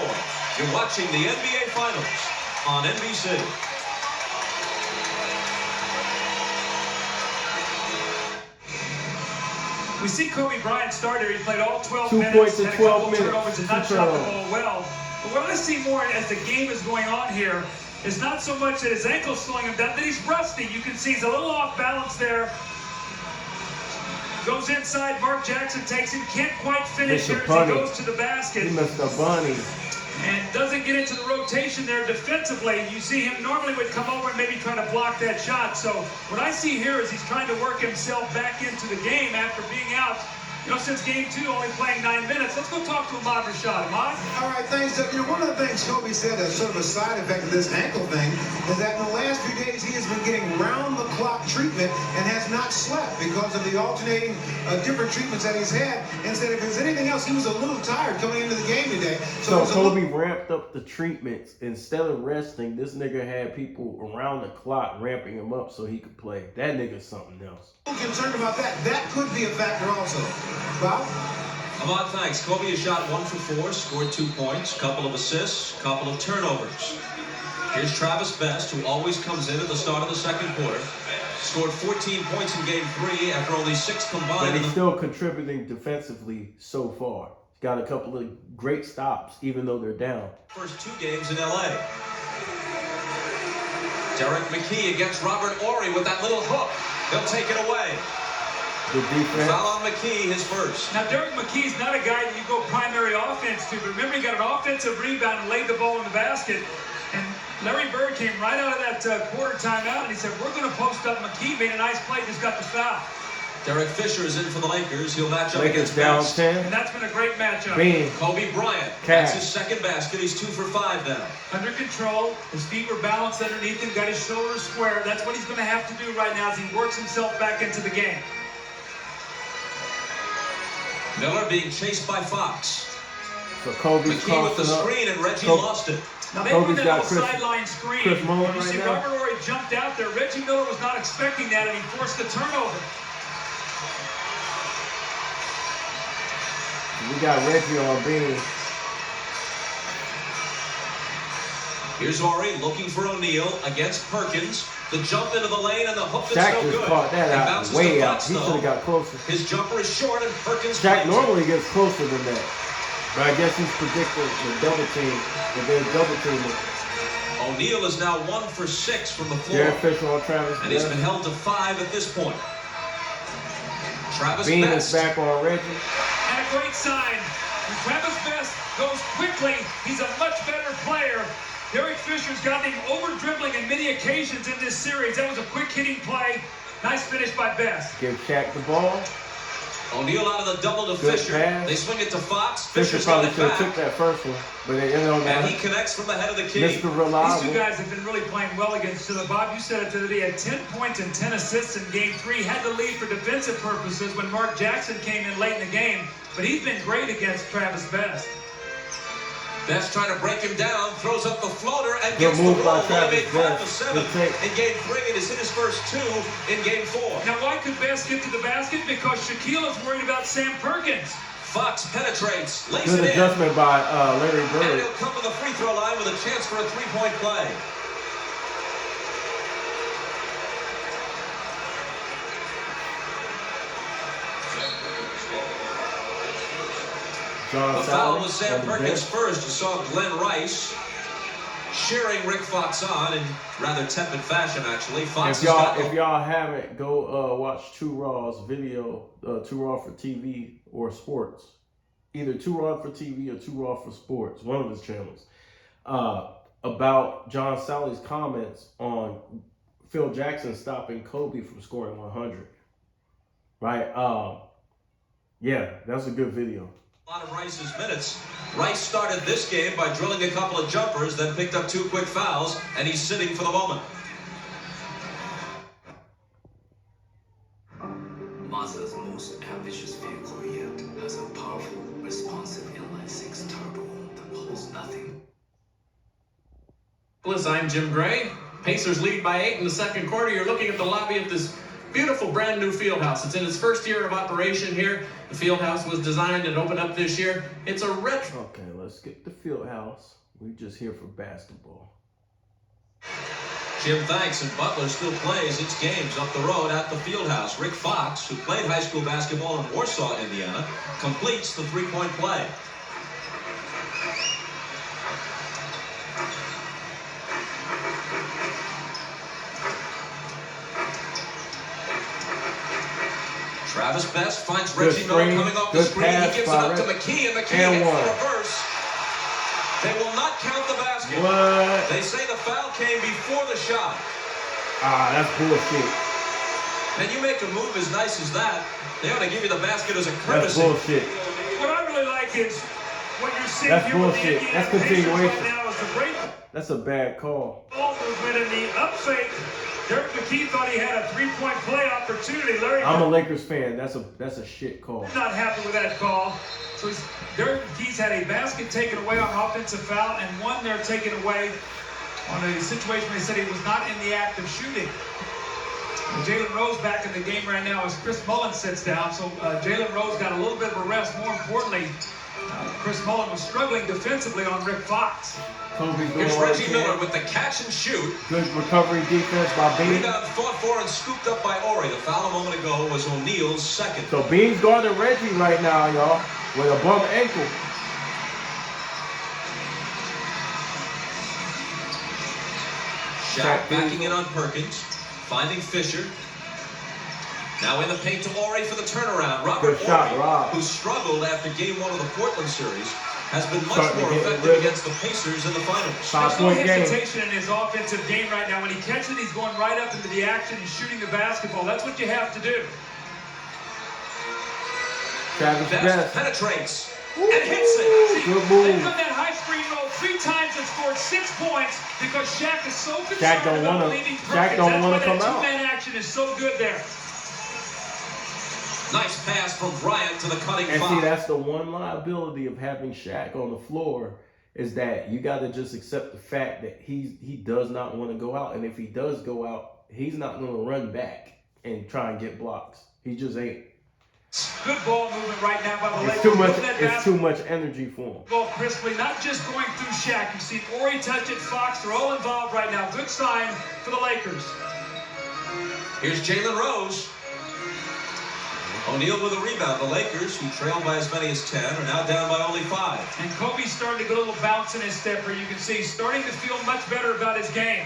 You're watching the NBA Finals on NBC. We see Kobe Bryant start here. He played all 12 2 minutes, points in had a 12 couple minutes. turnovers, and not shot the ball well. But what I see more as the game is going on here is not so much that his ankle's slowing him down, that he's rusty. You can see he's a little off balance there. Goes inside, Mark Jackson takes him, can't quite finish here as he goes to the basket. He missed a bunny. And doesn't get into the rotation there defensively. You see him normally would come over and maybe try to block that shot. So what I see here is he's trying to work himself back into the game after being out, since game 2, only playing 9 minutes. Let's go talk to Ahmad Rashad. Ahmad? All right, thanks, Doug. One of the things Kobe said, as sort of a side effect of this ankle thing, is that in the last few days he has been getting round-the-clock treatment and has not slept because of the alternating different treatments that he's had. And said if there's anything else, he was a little tired coming into the game today. So Kobe ramped up the treatments. Instead of resting, this nigga had people around the clock ramping him up so he could play. That nigga's something else. Concerned about that. That could be a factor also. Bob? Ahmad, thanks. Kobe has shot 1 for 4, scored 2 points, couple of assists, couple of turnovers. Here's Travis Best, who always comes in at the start of the second quarter. Scored 14 points in game 3 after only 6 combined. But he's still contributing defensively so far. He's got a couple of great stops, even though they're down. First 2 games in LA. Derek McKee against Robert Horry with that little hook. He'll take it away. The defense. Foul on McKee, his first. Now, Derek McKee's not a guy that you go primary offense to, but remember he got an offensive rebound and laid the ball in the basket. And Larry Bird came right out of that quarter timeout, and he said, we're going to post up McKee. Made a nice play, just got the foul. Derek Fisher is in for the Lakers. He'll match up Lakers against down Best. 10. And that's been a great matchup. Bean. Kobe Bryant. Cash. That's his second basket. He's 2 for 5 now. Under control. His feet were balanced underneath him. Got his shoulders square. That's what he's going to have to do right now as he works himself back into the game. Miller being chased by Fox. So Kobe's McKee with the crossing up. screen, and Reggie Kobe- lost it. Now they Kobe's run that got little Chris- sideline screen. Chris Mullin You right see now. Robert Horry jumped out there. Reggie Miller was not expecting that, and he forced the turnover. We got Reggie on Bean. Here's Horry looking for O'Neal against Perkins. The jump into the lane and the hook that's Shaq no just good. caught that It out bounces way to out. Fox, He should though. have got closer. His jumper is short and Perkins Shaq claims it. normally gets closer than that. But I guess he's predicted the double team. If there's double team. O'Neal is now 1 for 6 from the floor. Derek Fisher on Travis. And he's Best. been held to 5 at this point. Travis Bean Best. is back on Reggie. And a great sign. When Travis Best goes quickly, he's a much better player. Derek Fisher's gotten him over dribbling in many occasions in this series. That was a quick hitting play. Nice finish by Best. Give Shaq the ball. O'Neal out of the double to Good Fisher. pass. They swing it to Fox. Fisher Fisher's got probably it should have back. took that first one. But they ended on And that. he connects from the head of the key. Mr. These Reliable. two guys have been really playing well against each other. Bob, you said it today. He had 10 points and 10 assists in Game 3. Had the lead for defensive purposes when Mark Jackson came in late in the game. But he's been great against Travis Best. Best trying to break him down, throws up the floater, and Good gets the move roll. by He Travis made 5 of Best. 7 Good take. in Game 3, and has hit his first 2 in Game 4. Now, why could Best get to the basket? Because Shaquille is worried about Sam Perkins. Fox penetrates, lays Good it in, adjustment by Larry and Bird. he'll come to the free throw line with a chance for a 3-point play. John The foul Sally was Sam on the Perkins bench. first. You saw Glenn Rice cheering Rick Fox on in rather tepid fashion, actually. Fox If y'all haven't, go watch Two Raw's video, Two Raw for TV or Sports. Either Two Raw for TV or Two Raw for Sports, one of his channels, about John Sally's comments on Phil Jackson stopping Kobe from scoring 100. Right? Yeah, that's a good video. A lot of Rice's minutes. Rice started this game by drilling a couple of jumpers, then picked up 2 quick fouls, and he's sitting for the moment. Mazda's most ambitious vehicle yet has a powerful, responsive inline-6 turbo that pulls nothing. I'm Jim Gray. Pacers lead by 8 in the second quarter. You're looking at the lobby of this beautiful brand new field house. It's in its first year of operation here. The field house was designed and opened up this year. It's a retro. Okay, let's skip the field house. We're just here for basketball. Jim thanks, and Butler still plays its games up the road at the field house. Rick Fox, who played high school basketball in Warsaw, Indiana, completes the 3-point play. Travis Best finds Good Reggie Miller screen, coming off the good screen. He pass gives it by up to Reg- McKee, and McKee and hits the one. reverse. They will not count the basket. What? They say the foul came before the shot. Ah, that's bullshit. And you make a move as nice as that, they ought to give you the basket as a That's courtesy. bullshit. What I really like is what you're seeing That's here with the bullshit. Indiana That's Pacers continuation. right now is the great That's a bad call. ball movement in the up fake. Derek McKee thought he had a 3-point play opportunity. Larry I'm a Bird Lakers fan. That's a shit call. not happy with that call. So Derek McKee's had a basket taken away on offensive foul and one they're taken away on a situation where they said he was not in the act of shooting. Jalen Rose back in the game right now as Chris Mullin sits down. So Jalen Rose got a little bit of a rest. More importantly, Chris Mullin was struggling defensively on Rick Fox. Kobe's Here's going Reggie right Miller there. with the catch and shoot. Good recovery defense by Bean. Rebound fought for and scooped up by Horry. The foul a moment ago was O'Neal's second. So Bean's guarding Reggie right now, y'all, with a bum ankle. Shaq backing in on Perkins, finding Fisher. Now in the paint to Horry for the turnaround. Robert Good shot, Horry, Rob. who struggled after game 1 of the Portland series, has been much more effective against the Pacers in the finals. There's no hesitation in his offensive game right now. When he catches it, he's going right up into the action and shooting the basketball. That's what you have to do. Best penetrates and hits it. See, they've done that high screen roll 3 times and scored 6 points because Shaq is so concerned about leaving Perkins. That's why that two-man action is so good there. Nice pass from Bryant to the cutting And foul. see, that's the one liability of having Shaq on the floor is that you got to just accept the fact that he does not want to go out. And if he does go out, he's not going to run back and try and get blocks. He just ain't. Good ball movement right now by the Lakers. It's too much energy for him. Ball crisply, not just going through Shaq. You see Ori touch it, Fox. They're all involved right now. Good sign for the Lakers. Here's Jalen Rose. O'Neal with a rebound. The Lakers, who trailed by as many as 10, are now down by only 5. And Kobe's starting to get a little bounce in his step here. You can see he's starting to feel much better about his game.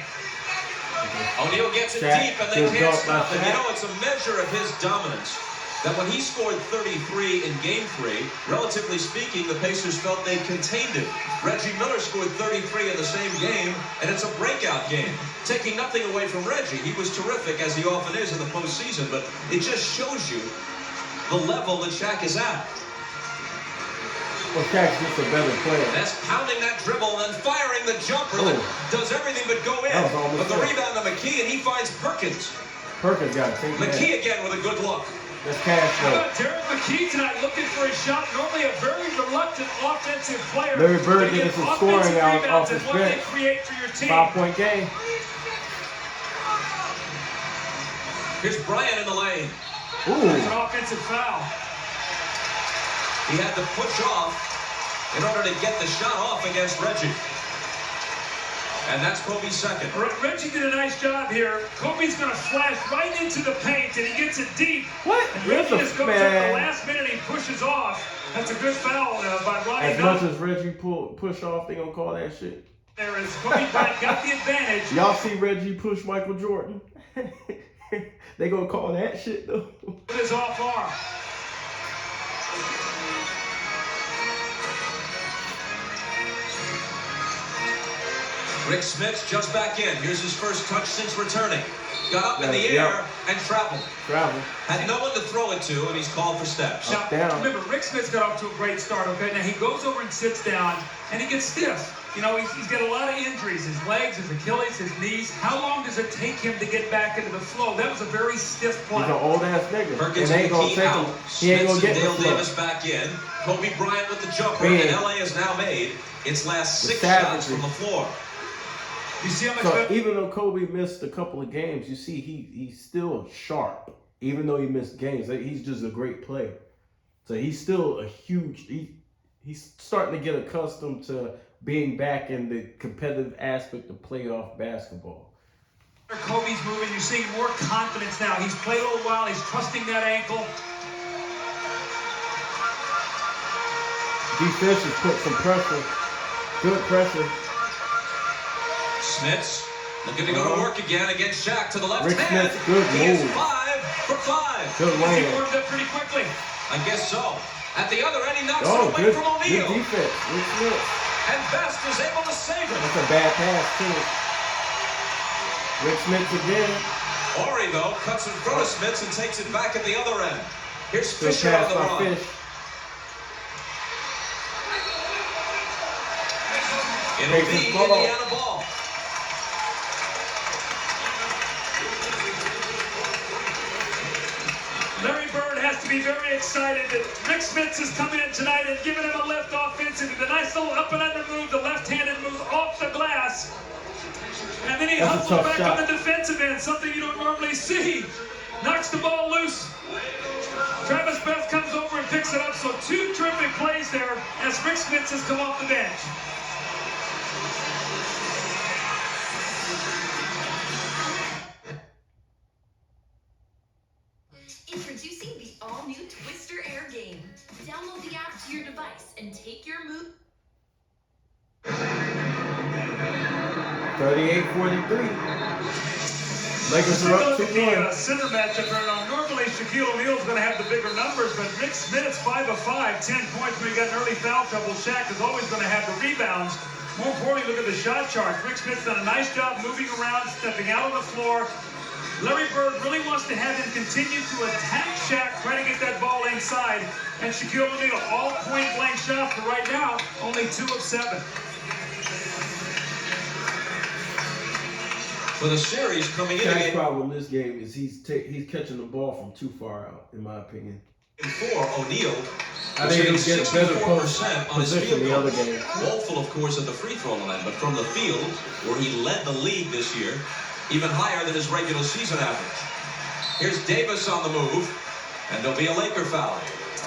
O'Neal gets it deep, and they can't stop him. You know, it's a measure of his dominance that when he scored 33 in Game 3, relatively speaking, the Pacers felt they contained him. Reggie Miller scored 33 in the same game, and it's a breakout game. Taking nothing away from Reggie. He was terrific, as he often is in the postseason, but it just shows you the level that Shaq is at. Well, Shaq's just a better player. That's pounding that dribble and then firing the jumper that does everything but go in. But the rebound to McKee, and he finds Perkins. Perkins got it. McKee again with a good look. That's cash How about Derek McKee tonight looking for his shot? Normally a very reluctant offensive player. Larry Bird getting some scoring out off his what they bench. create for your team. 5-point game. Here's Bryant in the lane. Ooh. There's an offensive foul. He had to push off in order to get the shot off against Reggie. And that's Kobe's second. Reggie did a nice job here. Kobe's going to flash right into the paint, and he gets it deep. What? And Reggie just goes up the last minute, he pushes off. That's a good foul by Ronnie. As much as Reggie push off, they gonna call that shit. There is Kobe Bryant got the advantage. Y'all see Reggie push Michael Jordan? They gonna call that shit though. With his off arm. Rick Smith's just back in. Here's his first touch since returning. Got up in the air and traveled. Had no one to throw it to, and he's called for steps. Now, remember, Rick Smith's got off to a great start, okay? Now, he goes over and sits down, and he gets stiff. You know, he's got a lot of injuries. His legs, his Achilles, his knees. How long does it take him to get back into the flow? That was a very stiff play. He's an old-ass nigga. Perkins and and McKee out. He ain't gonna get Dale Davis back in. Kobe Bryant with the jumper, and LA has now made its last 6 shots from the floor. You see how much so even though Kobe missed a couple of games, you see he's still sharp. Even though he missed games, he's just a great player. So he's still a huge. He's starting to get accustomed to being back in the competitive aspect of playoff basketball. Kobe's moving. You're seeing more confidence now. He's played a little while. He's trusting that ankle. Defense has put some pressure. Good pressure. Smiths looking to go to work again against Shaq to the left Rick hand. Smith, good he move. is 5 for 5. Good He warmed up pretty quickly. I guess so. At the other end, he knocks it away from O'Neal. Good defense. Rick Smith. And Best is able to save it. That's a bad pass, too. Rick Smith again. Ori, though, cuts in front of Smiths and takes it back at the other end. Here's Fisher on the run. It'll be Indiana ball. Larry Bird has to be very excited that Rick Smith is coming in tonight and giving him a lift offensively. The nice little up and under move, the left-handed move off the glass. And then he hustles back on the defensive end, something you don't normally see. Knocks the ball loose. Travis Best comes over and picks it up. So 2 terrific plays there as Rick Smith has come off the bench. Introducing the all-new Twister Air game. Download the app to your device and take your move. 38-43. Lakers are up 2-1. Center matchup here. Now, normally Shaquille O'Neal's going to have the bigger numbers, but Rick Smith's 5 of 5, 10 points when he got an early foul trouble. Shaq is always going to have the rebounds. More importantly, look at the shot charts. Rick Smith's done a nice job moving around, stepping out on the floor. Larry Bird really wants to have him continue to attack Shaq, try to get that ball inside. And Shaquille O'Neal, all point-blank shots, but right now, only 2 of 7. For the series coming in, Shaq's problem in this game is he's catching the ball from too far out, in my opinion. in 4, O'Neal I was think hitting he'll get a better 64% on his position field the goal. other game. Woeful, of course, at the free throw line, but from the field, where he led the league this year, even higher than his regular season average. Here's Davis on the move, and there'll be a Laker foul.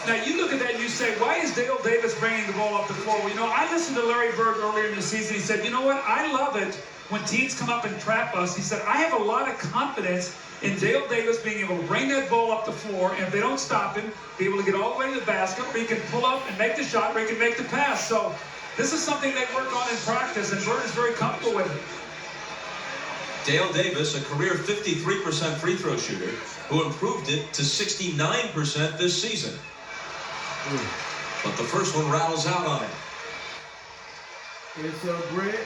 Now, you look at that and you say, why is Dale Davis bringing the ball up the floor? Well, you know, I listened to Larry Bird earlier in the season. He said, you know what? I love it when teams come up and trap us. He said, I have a lot of confidence in Dale Davis being able to bring that ball up the floor, and if they don't stop him, be able to get all the way to the basket, or he can pull up and make the shot, or he can make the pass. So this is something they work on in practice, and Bird is very comfortable with it. Dale Davis, a career 53% free throw shooter, who improved it to 69% this season. But the first one rattles out on him. It's a brick.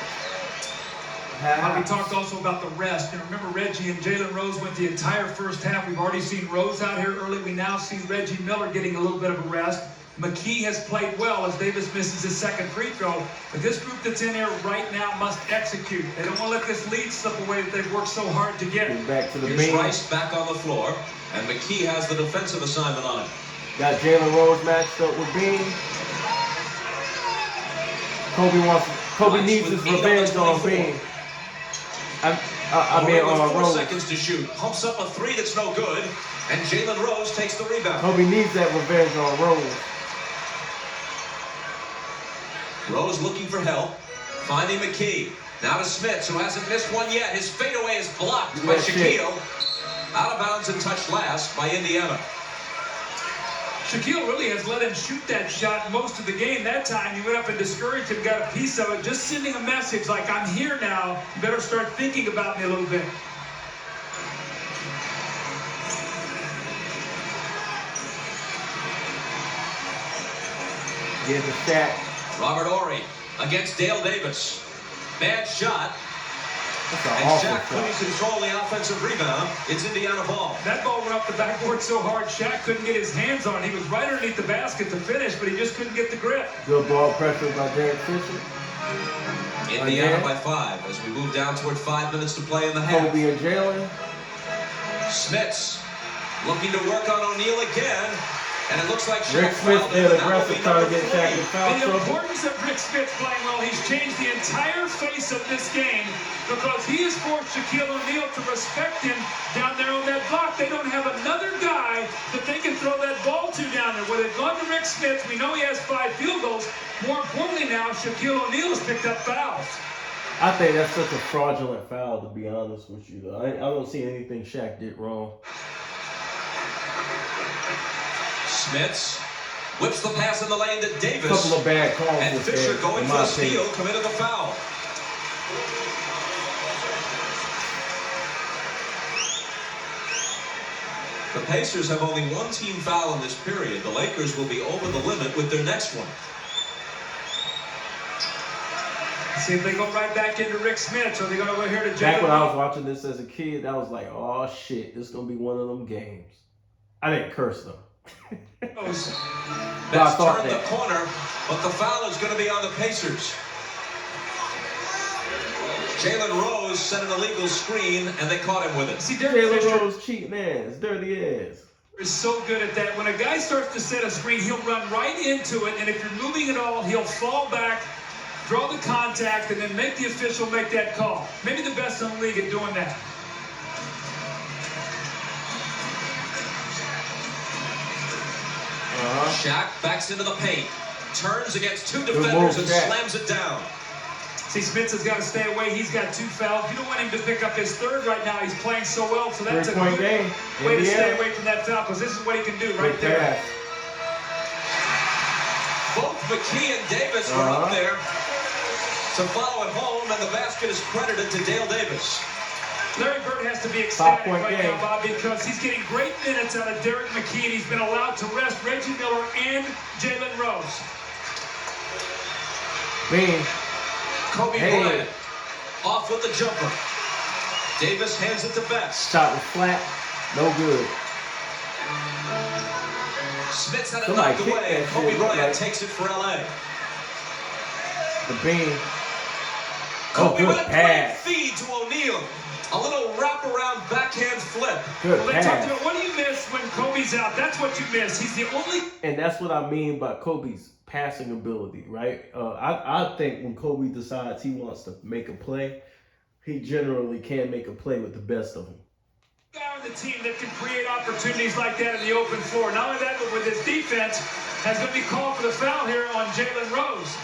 We talked also about the rest. And remember, Reggie and Jalen Rose went the entire first half. We've already seen Rose out here early. We now see Reggie Miller getting a little bit of a rest. McKee has played well as Davis misses his second free throw. But this group that's in here right now must execute. They don't want to let this lead slip away that they've worked so hard to get. Back to the Here's main. Rice back on the floor, and McKee has the defensive assignment on him. Got Jalen Rose matched up with Bean. Kobe needs his revenge on Bean. I mean, with 4 Rose. seconds to shoot. Pumps up a 3 that's no good, and Jalen Rose takes the rebound. Kobe needs that revenge on Rose. Rose looking for help, finding McKee. Now to Smith, who hasn't missed one yet. His fadeaway is blocked by Shaquille. Out of bounds and touched last by Indiana. Shaquille really has let him shoot that shot most of the game. That time he went up and discouraged him, got a piece of it, just sending a message like, I'm here now, you better start thinking about me a little bit. Get the stat. Robert Horry against Dale Davis. Bad shot. And Shaq couldn't control the offensive rebound. It's Indiana ball. That ball went up the backboard so hard, Shaq couldn't get his hands on it. He was right underneath the basket to finish, but he just couldn't get the grip. Good ball pressure by Derek Fisher. Indiana by 5 as we move down toward 5 minutes to play in the half. Kobe and Jalen. Smits looking to work on O'Neal again. And it looks like Rick Smith did aggressive trying to get Shaq in foul The trouble. importance of Rick Smith playing well, he's changed the entire face of this game because he has forced Shaquille O'Neal to respect him down there on that block. They don't have another guy that they can throw that ball to down there. Where they've gone to Rick Smith, we know he has 5 field goals. More importantly now, Shaquille O'Neal has picked up fouls. I think that's such a fraudulent foul, to be honest with you. I don't see anything Shaq did wrong. Smits whips the pass in the lane to Davis. Couple of bad calls. And Fisher going for the steal, committed the foul. The Pacers have only 1 team foul in this period. The Lakers will be over the limit with their next one. See if they go right back into Rick Smith, or they're going to go here to Jalen. Back when I was watching this as a kid, I was like, oh shit, this is going to be one of them games. I didn't curse them. That's turned the corner, but the foul is going to be on the Pacers. Jalen Rose set an illegal screen, and they caught him with it. See, Jalen Rose cheating ass, dirty ass. Is so good at that. When a guy starts to set a screen, he'll run right into it, and if you're moving at all, he'll fall back, draw the contact, and then make the official make that call. Maybe the best in the league at doing that. Shaq backs into the paint, turns against 2 defenders and slams it down. See, Spitz has got to stay away. He's got 2 fouls. You don't want him to pick up his 3rd right now. He's playing so well, so that's a good way to stay away from that foul, because this is what he can do right there. Both McKee and Davis were up there to follow it home, and the basket is credited to Dale Davis. Larry Bird has to be ecstatic 5-point right game. now, Bob, because he's getting great minutes out of Derek McKee, and he's been allowed to rest Reggie Miller and Jalen Rose. Bean. Kobe Bryant off with the jumper. Davis hands it to Best. Shot was flat. No good. Smith's had it Somebody knocked kicked away. that Kobe shit, Bryant like- takes it for LA. The Bean. Kobe good with a great pass. feed to O'Neal. A little wraparound backhand flip. Good Well, they talked pass. about what do you miss when Kobe's out? That's what you miss. He's the only. And that's what I mean by Kobe's passing ability, right? I think when Kobe decides he wants to make a play, he generally can make a play with the best of them. Guy on the team that can create opportunities like that in the open floor. Not only that, but with his defense, has going to be called for the foul here on Jalen Rose.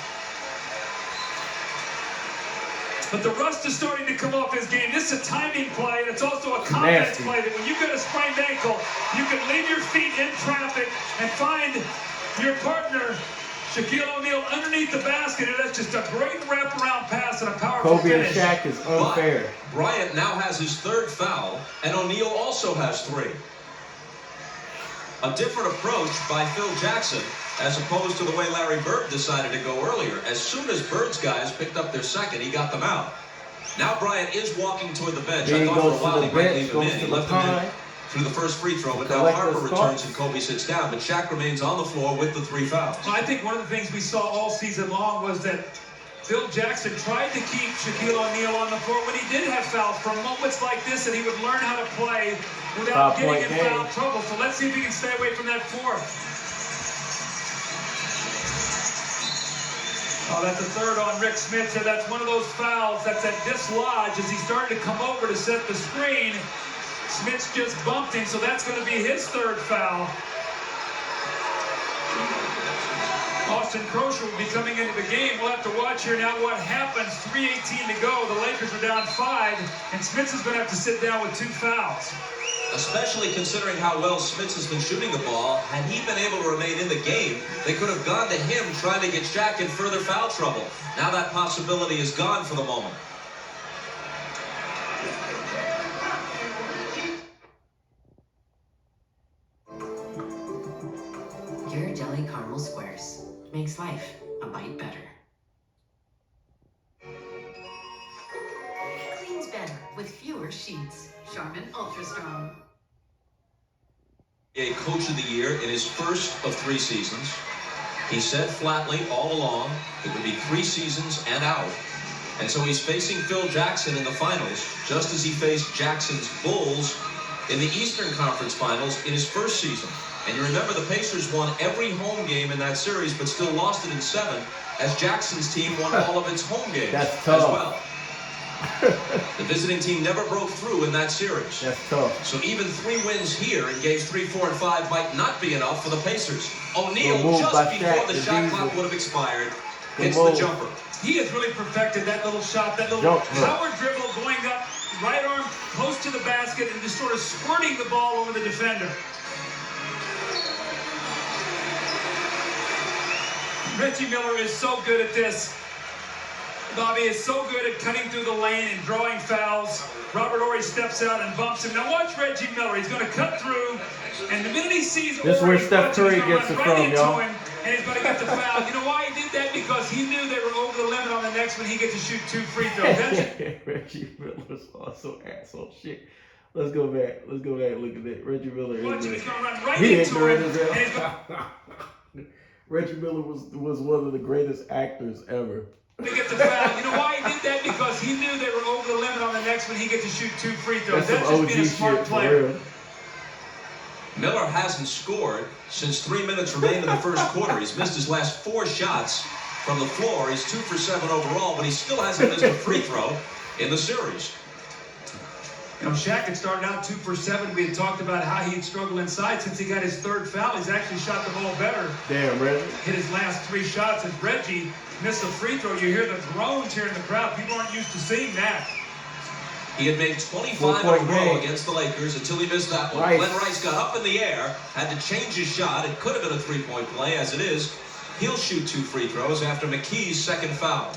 But the rust is starting to come off his game. This is a timing play, and it's also a confidence Nasty. play that when you get a sprained ankle, you can leave your feet in traffic and find your partner, Shaquille O'Neal, underneath the basket. And that's just a great wraparound pass and a powerful Kobe and finish. Shaq is unfair. But Bryant now has his third foul, and O'Neal also has 3. A different approach by Phil Jackson, as opposed to the way Larry Bird decided to go earlier. As soon as Bird's guys picked up their second, he got them out. Now Bryant is walking toward the bench. Then I he thought for a goes to while the he might bench, leave him goes in. to He the left him in pine. through the first free throw, but now Collect Harper those returns thoughts. and Kobe sits down. But Shaq remains on the floor with the 3 fouls. Well, I think one of the things we saw all season long was that Phil Jackson tried to keep Shaquille O'Neal on the floor when he did have fouls for moments like this, and he would learn how to play without getting 5-point in game. foul trouble. So let's see if he can stay away from that fourth. Oh, that's a third on Rick Smith. So that's one of those fouls that's at dislodge as he started to come over to set the screen. Smith's just bumped him, so that's going to be his third foul. Austin Crosher will be coming into the game. We'll have to watch here now what happens. 3:18 to go. The Lakers are down 5, and Smith is going to have to sit down with 2 fouls. Especially considering how well Smits has been shooting the ball. Had he been able to remain in the game, they could have gone to him trying to get Shaq in further foul trouble. Now that possibility is gone for the moment. Ghirardelli Caramel Squares makes life a bite better. Cleans better with fewer sheets. Charmin Ultra Strong. A Coach of the Year in his first of 3 seasons. He said flatly all along it would be 3 seasons and out. And so he's facing Phil Jackson in the finals, just as he faced Jackson's Bulls in the Eastern Conference Finals in his first season. And you remember the Pacers won every home game in that series, but still lost it in 7, as Jackson's team won all of its home games That's as tough. well. The visiting team never broke through in that series. That's tough. So even 3 wins here in games 3, 4, and 5 might not be enough for the Pacers. O'Neal, Good move just by before Shaq, the the shot diesel. clock would have expired, Good hits move. the jumper. He has really perfected that little shot, that little Jump. power dribble going up, right arm close to the basket and just sort of squirting the ball over the defender. Reggie Miller is so good at this. Bobby is so good at cutting through the lane and drawing fouls. Robert Horry steps out and bumps him. Now watch Reggie Miller. He's going to cut through, and the minute he sees This is Horry, where Steph watch him, he's Curry gonna gets run it right from, into y'all. him, and he's going to get the foul. You know why he did that? Because he knew they were over the limit on the next one. He gets to shoot 2 free throws. That's Reggie Miller's also asshole shit. Let's go back. Let's go back and look at that. Reggie Miller Watch him. is He's going to run right he into him. ignorant as And hell. he's gonna Reggie Miller was one of the greatest actors ever. get the foul. You know why he did that? Because he knew they were over the limit on the next one. He gets to shoot 2 free throws. That's That's some just being a OG smart shit for player. real. Miller hasn't scored since 3 minutes remained in the first quarter. He's missed his last 4 shots from the floor. He's 2 for 7 overall, but he still hasn't missed a free throw in the series. You know, Shaq had started out 2 for 7. We had talked about how he had struggled inside since he got his 3rd foul. He's actually shot the ball better. Damn, Reggie. Hit his last 3 shots. As Reggie missed a free throw, you hear the groans here in the crowd. People aren't used to seeing that. He had made 25 in a 4-point row game. against the Lakers until he missed that one. Rice. Glenn Rice got up in the air, had to change his shot. It could have been a 3-point play. As it is, he'll shoot 2 free throws after McKee's second foul.